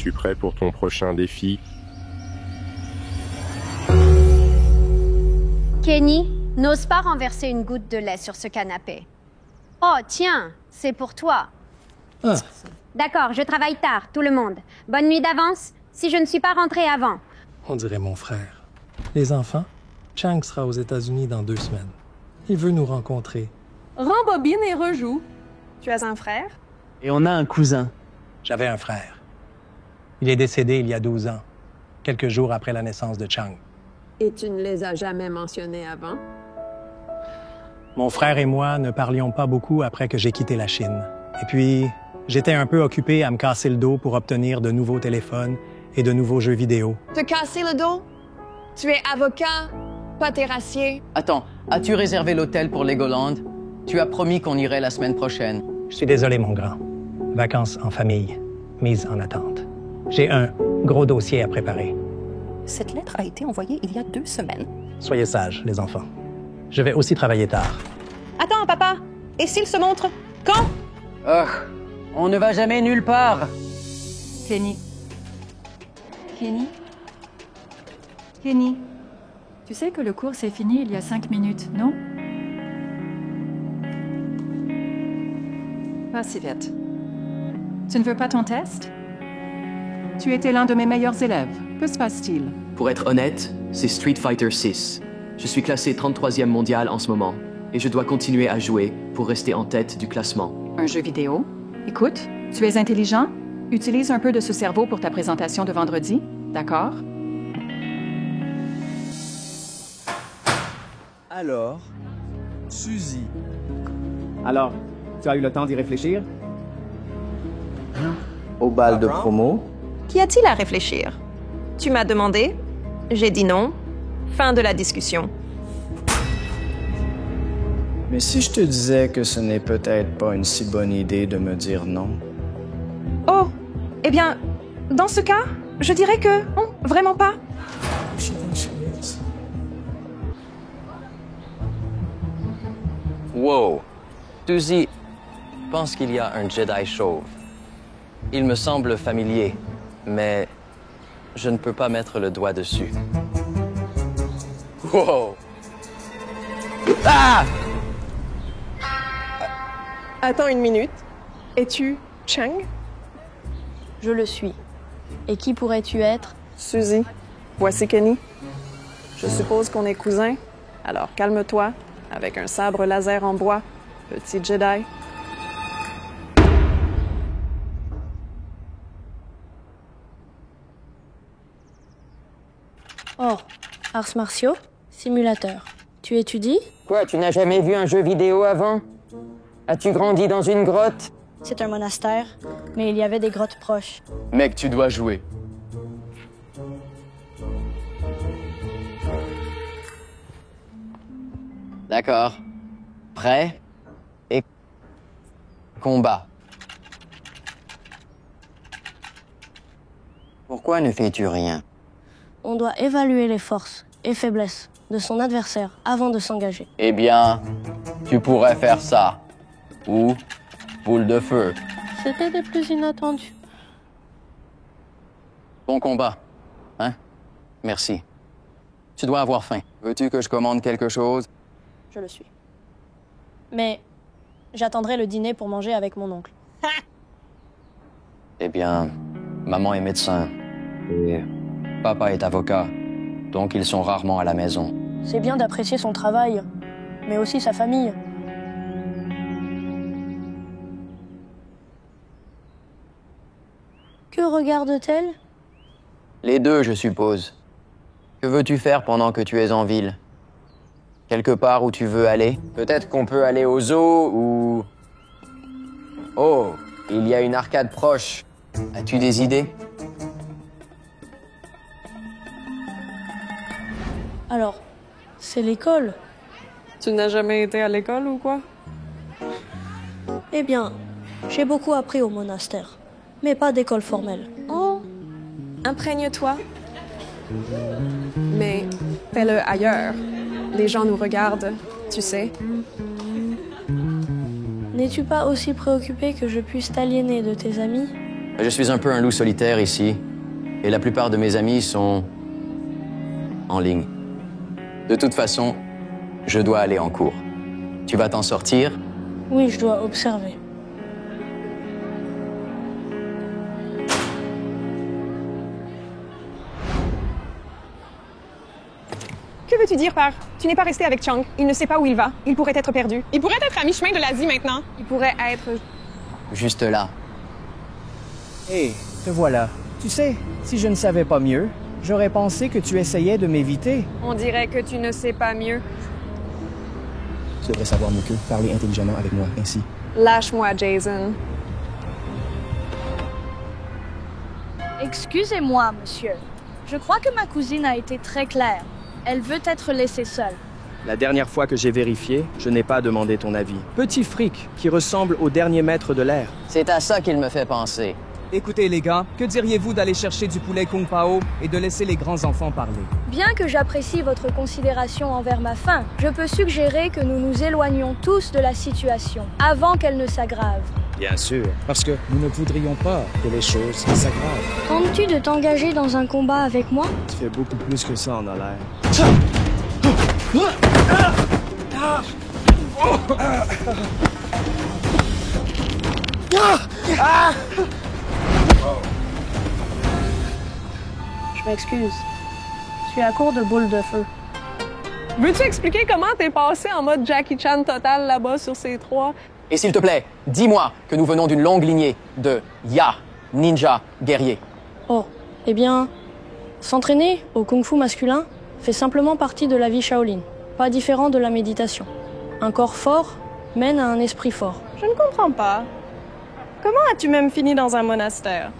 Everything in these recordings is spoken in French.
Es-tu prêt pour ton prochain défi? Kenny, n'ose pas renverser une goutte de lait sur ce canapé. Oh, tiens, c'est pour toi. Ah. D'accord, je travaille tard, tout le monde. Bonne nuit d'avance, si je ne suis pas rentrée avant. On dirait mon frère. Les enfants, Chang sera aux États-Unis dans 2 semaines. Il veut nous rencontrer. Rembobine et rejoue. Tu as un frère? Et on a un cousin. J'avais un frère. Il est décédé il y a 12 ans, quelques jours après la naissance de Chang. Et tu ne les as jamais mentionnés avant? Mon frère et moi ne parlions pas beaucoup après que j'ai quitté la Chine. Et puis, j'étais un peu occupé à me casser le dos pour obtenir de nouveaux téléphones et de nouveaux jeux vidéo. Te casser le dos? Tu es avocat, pas terrassier. Attends, as-tu réservé l'hôtel pour Legoland? Tu as promis qu'on irait la semaine prochaine. Je suis désolé, mon grand. Vacances en famille, mise en attente. J'ai un gros dossier à préparer. Cette lettre a été envoyée il y a 2 semaines. Soyez sages, les enfants. Je vais aussi travailler tard. Attends, papa! Et s'il se montre? Quand? Oh, on ne va jamais nulle part. Kenny. Kenny? Kenny? Tu sais que le cours s'est fini il y a 5 minutes, non? Pas si vite. Tu ne veux pas ton test? Tu étais l'un de mes meilleurs élèves. Que se passe-t-il? Pour être honnête, c'est Street Fighter 6. Je suis classé 33e mondial en ce moment, et je dois continuer à jouer pour rester en tête du classement. Un jeu vidéo? Écoute, tu es intelligent? Utilise un peu de ce cerveau pour ta présentation de vendredi, d'accord? Alors, Suzy. Alors, tu as eu le temps d'y réfléchir? Au bal de promo. Qu'y a-t-il à réfléchir? Tu m'as demandé, j'ai dit non. Fin de la discussion. Mais si je te disais que ce n'est peut-être pas une si bonne idée de me dire non? Oh, eh bien, dans ce cas, je dirais que non, vraiment pas. Wow. Suzy, je pense qu'il y a un Jedi chauve. Il me semble familier, mais je ne peux pas mettre le doigt dessus. Wow. Ah! Attends une minute. Es-tu Chang? Je le suis. Et qui pourrais-tu être? Suzy, voici Kenny. Je suppose qu'on est cousins. Alors calme-toi, avec un sabre laser en bois, petit Jedi. Oh, arts martiaux, simulateur. Tu étudies? Quoi, tu n'as jamais vu un jeu vidéo avant? As-tu grandi dans une grotte? C'est un monastère, mais il y avait des grottes proches. Mec, tu dois jouer. D'accord. Prêt? Et combat. Pourquoi ne fais-tu rien? On doit évaluer les forces et faiblesses de son adversaire avant de s'engager. Eh bien, tu pourrais faire ça. Ou boule de feu. C'était des plus inattendus. Bon combat. Hein? Merci. Tu dois avoir faim. Veux-tu que je commande quelque chose? Je le suis. Mais j'attendrai le dîner pour manger avec mon oncle. Eh bien, maman est médecin. Et papa est avocat. Donc ils sont rarement à la maison. C'est bien d'apprécier son travail, mais aussi sa famille. Que regarde-t-elle? Les deux, je suppose. Que veux-tu faire pendant que tu es en ville? Quelque part où tu veux aller? Peut-être qu'on peut aller au zoo ou... Oh, il y a une arcade proche. As-tu des idées? Alors, c'est l'école. Tu n'as jamais été à l'école ou quoi? Eh bien, j'ai beaucoup appris au monastère, mais pas d'école formelle. Oh, imprègne-toi. Mais fais-le ailleurs. Les gens nous regardent, tu sais. N'es-tu pas aussi préoccupé que je puisse t'aliéner de tes amis? Je suis un peu un loup solitaire ici, et la plupart de mes amis sont en ligne. De toute façon, je dois aller en cours. Tu vas t'en sortir? Oui, je dois observer. Que veux-tu dire par « Tu n'es pas resté avec Chang, il ne sait pas où il va, il pourrait être perdu ». Il pourrait être à mi-chemin de l'Asie maintenant. Il pourrait être... Juste là. Hé, te voilà. Tu sais, si je ne savais pas mieux, j'aurais pensé que tu essayais de m'éviter. On dirait que tu ne sais pas mieux. Tu devrais savoir mieux que parler intelligemment avec moi, ainsi. Lâche-moi, Jason. Excusez-moi, monsieur. Je crois que ma cousine a été très claire. Elle veut être laissée seule. La dernière fois que j'ai vérifié, je n'ai pas demandé ton avis. Petit fric qui ressemble au dernier maître de l'air. C'est à ça qu'il me fait penser. Écoutez, les gars, que diriez-vous d'aller chercher du poulet Kung Pao et de laisser les grands enfants parler? Bien que j'apprécie votre considération envers ma faim, je peux suggérer que nous nous éloignions tous de la situation avant qu'elle ne s'aggrave. Bien sûr, parce que nous ne voudrions pas que les choses s'aggravent. Tentes-tu de t'engager dans un combat avec moi? Tu fais beaucoup plus que ça en a l'air. Je m'excuse. Je suis à court de boules de feu. Veux-tu expliquer comment t'es passé en mode Jackie Chan total là-bas sur ces trois? Et s'il te plaît, dis-moi que nous venons d'une longue lignée de Ya, ninja, guerriers. Oh, eh bien, s'entraîner au kung-fu masculin fait simplement partie de la vie Shaolin, pas différent de la méditation. Un corps fort mène à un esprit fort. Je ne comprends pas. Comment as-tu même fini dans un monastère?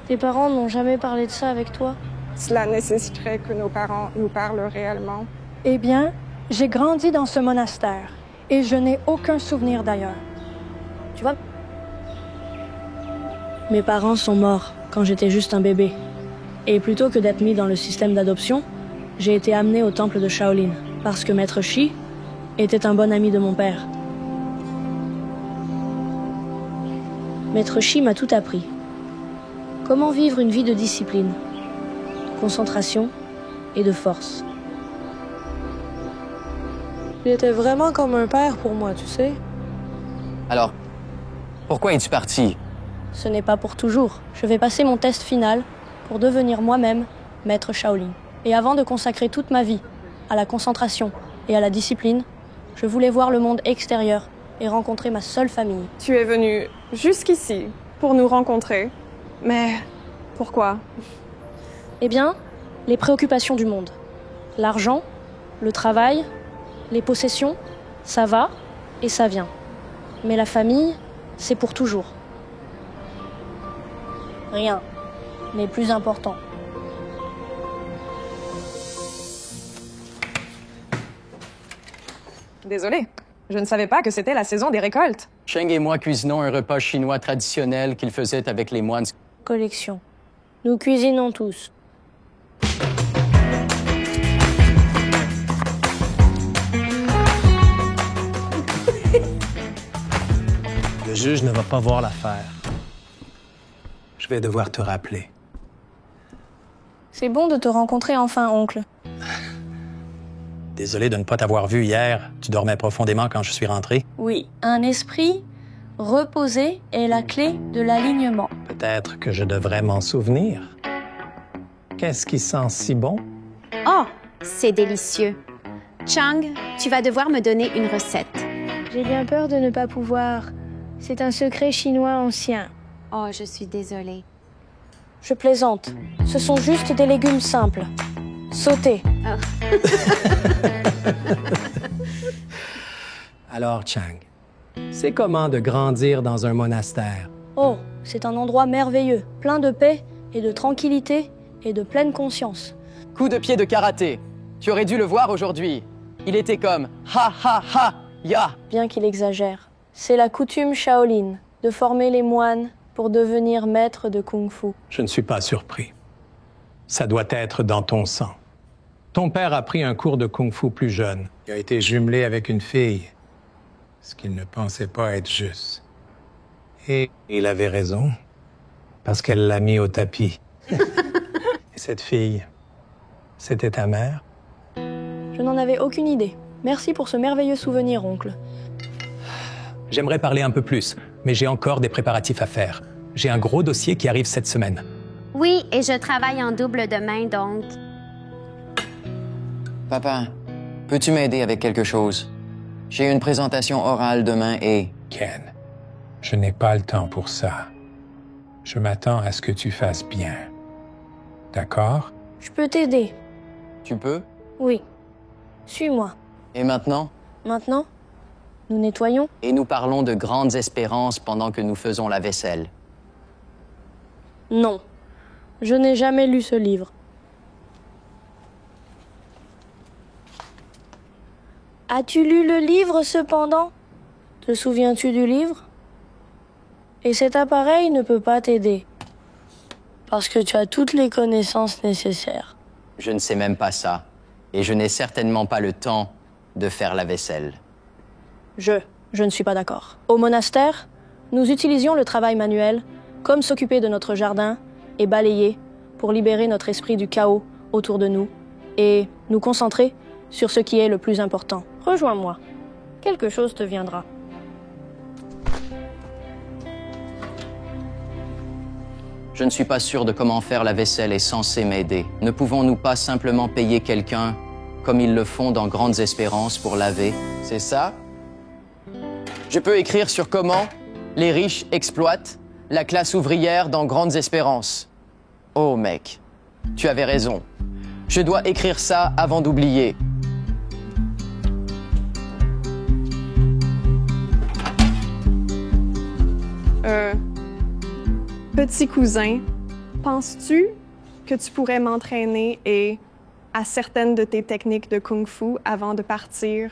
Tes parents n'ont jamais parlé de ça avec toi? Cela nécessiterait que nos parents nous parlent réellement. Eh bien, j'ai grandi dans ce monastère et je n'ai aucun souvenir d'ailleurs. Tu vois? Mes parents sont morts quand j'étais juste un bébé. Et plutôt que d'être mis dans le système d'adoption, j'ai été amené au temple de Shaolin parce que Maître Shi était un bon ami de mon père. Maître Shi m'a tout appris. Comment vivre une vie de discipline, de concentration et de force. Il était vraiment comme un père pour moi, tu sais. Alors, pourquoi es-tu parti? Ce n'est pas pour toujours. Je vais passer mon test final pour devenir moi-même maître Shaolin. Et avant de consacrer toute ma vie à la concentration et à la discipline, je voulais voir le monde extérieur et rencontrer ma seule famille. Tu es venu jusqu'ici pour nous rencontrer. Mais pourquoi? Eh bien, les préoccupations du monde. L'argent, le travail, les possessions, ça va et ça vient. Mais la famille, c'est pour toujours. Rien n'est plus important. Désolée, je ne savais pas que c'était la saison des récoltes. Cheng et moi cuisinons un repas chinois traditionnel qu'il faisait avec les moines. Collection. Nous cuisinons tous. Le juge ne va pas voir l'affaire. Je vais devoir te rappeler. C'est bon de te rencontrer enfin, oncle. Désolé de ne pas t'avoir vu hier. Tu dormais profondément quand je suis rentré. Oui, un esprit reposé est la clé de l'alignement. Peut-être que je devrais m'en souvenir. Qu'est-ce qui sent si bon? Oh, c'est délicieux. Chang, tu vas devoir me donner une recette. J'ai bien peur de ne pas pouvoir. C'est un secret chinois ancien. Oh, je suis désolée. Je plaisante. Ce sont juste des légumes simples. Sautés. Oh. Alors, Chang, c'est comment de grandir dans un monastère? Oh, c'est un endroit merveilleux, plein de paix et de tranquillité et de pleine conscience. Coup de pied de karaté. Tu aurais dû le voir aujourd'hui. Il était comme ha ha ha ya. Bien qu'il exagère. C'est la coutume Shaolin de former les moines pour devenir maîtres de kung-fu. Je ne suis pas surpris. Ça doit être dans ton sang. Ton père a pris un cours de kung-fu plus jeune. Il a été jumelé avec une fille, ce qu'il ne pensait pas être juste. Et il avait raison. Parce qu'elle l'a mis au tapis. Et cette fille, c'était ta mère? Je n'en avais aucune idée. Merci pour ce merveilleux souvenir, oncle. J'aimerais parler un peu plus, mais j'ai encore des préparatifs à faire. J'ai un gros dossier qui arrive cette semaine. Oui, et je travaille en double demain, donc. Papa, peux-tu m'aider avec quelque chose? J'ai une présentation orale demain et... Ken, je n'ai pas le temps pour ça. Je m'attends à ce que tu fasses bien. D'accord? Je peux t'aider. Tu peux? Oui. Suis-moi. Et maintenant? Maintenant, nous nettoyons. Et nous parlons de grandes espérances pendant que nous faisons la vaisselle. Non. Je n'ai jamais lu ce livre. As-tu lu le livre, cependant? Te souviens-tu du livre? Et cet appareil ne peut pas t'aider. Parce que tu as toutes les connaissances nécessaires. Je ne sais même pas ça. Et je n'ai certainement pas le temps de faire la vaisselle. Je ne suis pas d'accord. Au monastère, nous utilisions le travail manuel, comme s'occuper de notre jardin et balayer, pour libérer notre esprit du chaos autour de nous et nous concentrer sur ce qui est le plus important. Rejoins-moi. Quelque chose te viendra. Je ne suis pas sûr de comment faire la vaisselle est censé m'aider. Ne pouvons-nous pas simplement payer quelqu'un, comme ils le font dans Grandes Espérances, pour laver? C'est ça? Je peux écrire sur comment les riches exploitent la classe ouvrière dans Grandes Espérances. Oh mec, tu avais raison. Je dois écrire ça avant d'oublier. Petit cousin, penses-tu que tu pourrais m'entraîner et à certaines de tes techniques de kung-fu avant de partir?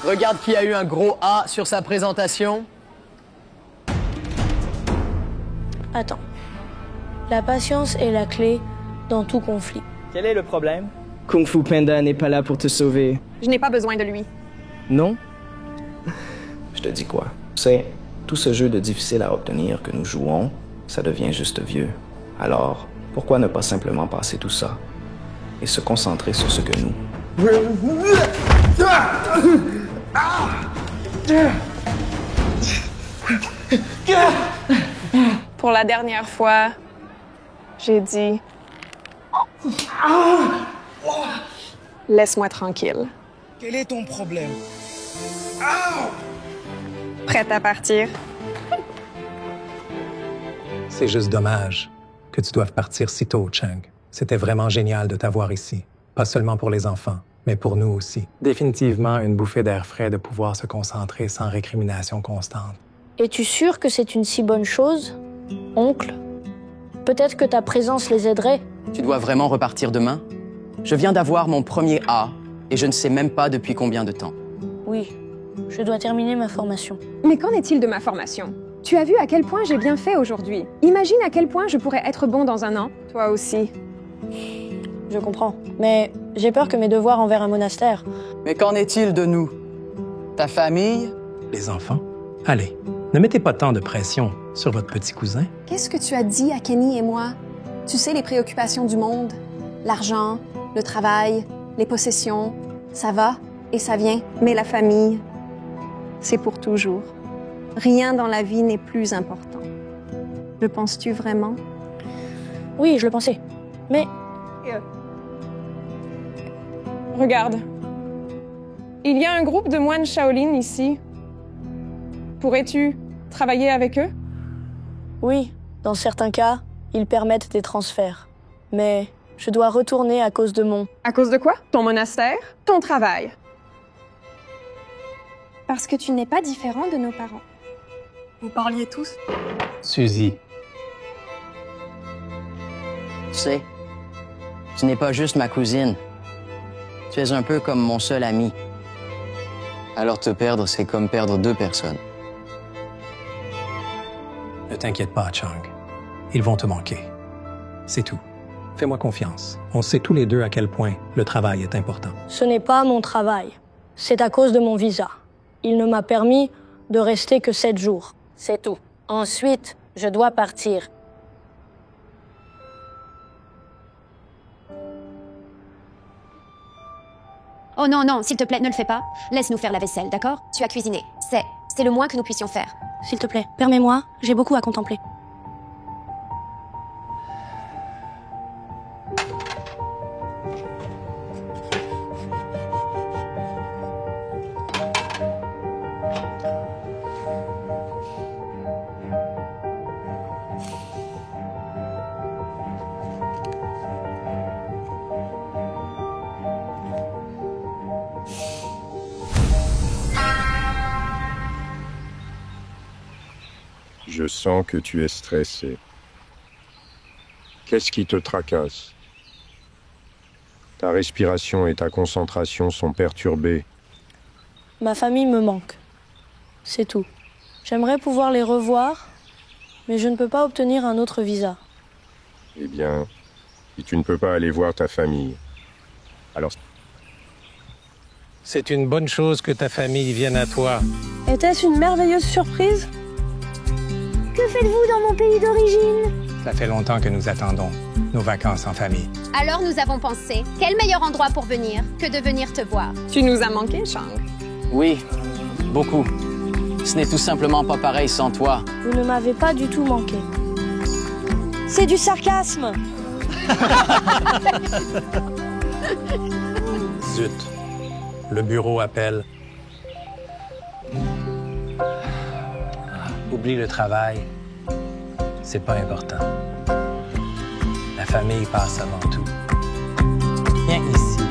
Regarde qui a eu un gros A sur sa présentation. Attends. La patience est la clé dans tout conflit. Quel est le problème? Kung Fu Panda n'est pas là pour te sauver. Je n'ai pas besoin de lui. Non? Je te dis quoi? Tu sais, tout ce jeu de difficile à obtenir que nous jouons, ça devient juste vieux. Alors, pourquoi ne pas simplement passer tout ça et se concentrer sur ce que nous... Pour la dernière fois, j'ai dit... Laisse-moi tranquille. Quel est ton problème? Prête à partir? C'est juste dommage que tu doives partir si tôt, Chang. C'était vraiment génial de t'avoir ici. Pas seulement pour les enfants, mais pour nous aussi. Définitivement une bouffée d'air frais de pouvoir se concentrer sans récrimination constante. Es-tu sûr que c'est une si bonne chose, oncle? Peut-être que ta présence les aiderait. Tu dois vraiment repartir demain? Je viens d'avoir mon premier A et je ne sais même pas depuis combien de temps. Oui, je dois terminer ma formation. Mais qu'en est-il de ma formation? Tu as vu à quel point j'ai bien fait aujourd'hui. Imagine à quel point je pourrais être bon dans un an. Toi aussi. Je comprends, mais j'ai peur que mes devoirs envers un monastère... Mais qu'en est-il de nous? Ta famille? Les enfants? Allez, ne mettez pas tant de pression sur votre petit cousin. Qu'est-ce que tu as dit à Kenny et moi? Tu sais, les préoccupations du monde, l'argent, le travail, les possessions, ça va et ça vient. Mais la famille, c'est pour toujours. Rien dans la vie n'est plus important. Le penses-tu vraiment? Oui, je le pensais. Mais... Regarde. Il y a un groupe de moines Shaolin ici. Pourrais-tu travailler avec eux? Oui, dans certains cas, ils permettent des transferts. Mais je dois retourner à cause de mon... À cause de quoi? Ton monastère? Ton travail? Parce que tu n'es pas différent de nos parents. Vous parliez tous? Suzy. Tu sais, tu n'es pas juste ma cousine. Tu es un peu comme mon seul ami. Alors te perdre, c'est comme perdre deux personnes. Ne t'inquiète pas, Chang. Ils vont te manquer. C'est tout. Fais-moi confiance. On sait tous les deux à quel point le travail est important. Ce n'est pas mon travail. C'est à cause de mon visa. Il ne m'a permis de rester que 7 jours. C'est tout. Ensuite, je dois partir. Oh non, non, s'il te plaît, ne le fais pas. Laisse-nous faire la vaisselle, d'accord? Tu as cuisiné. C'est le moins que nous puissions faire. S'il te plaît, permets-moi, j'ai beaucoup à contempler. Je sens que tu es stressé. Qu'est-ce qui te tracasse? Ta respiration et ta concentration sont perturbées. Ma famille me manque. C'est tout. J'aimerais pouvoir les revoir, mais je ne peux pas obtenir un autre visa. Eh bien, si tu ne peux pas aller voir ta famille, alors... C'est une bonne chose que ta famille vienne à toi. Était-ce une merveilleuse surprise? Que faites-vous dans mon pays d'origine? Ça fait longtemps que nous attendons nos vacances en famille. Alors nous avons pensé, quel meilleur endroit pour venir que de venir te voir? Tu nous as manqué, Chang. Oui, beaucoup. Ce n'est tout simplement pas pareil sans toi. Vous ne m'avez pas du tout manqué. C'est du sarcasme! Zut. Le bureau appelle. Oublie le travail. C'est pas important. La famille passe avant tout. Viens ici.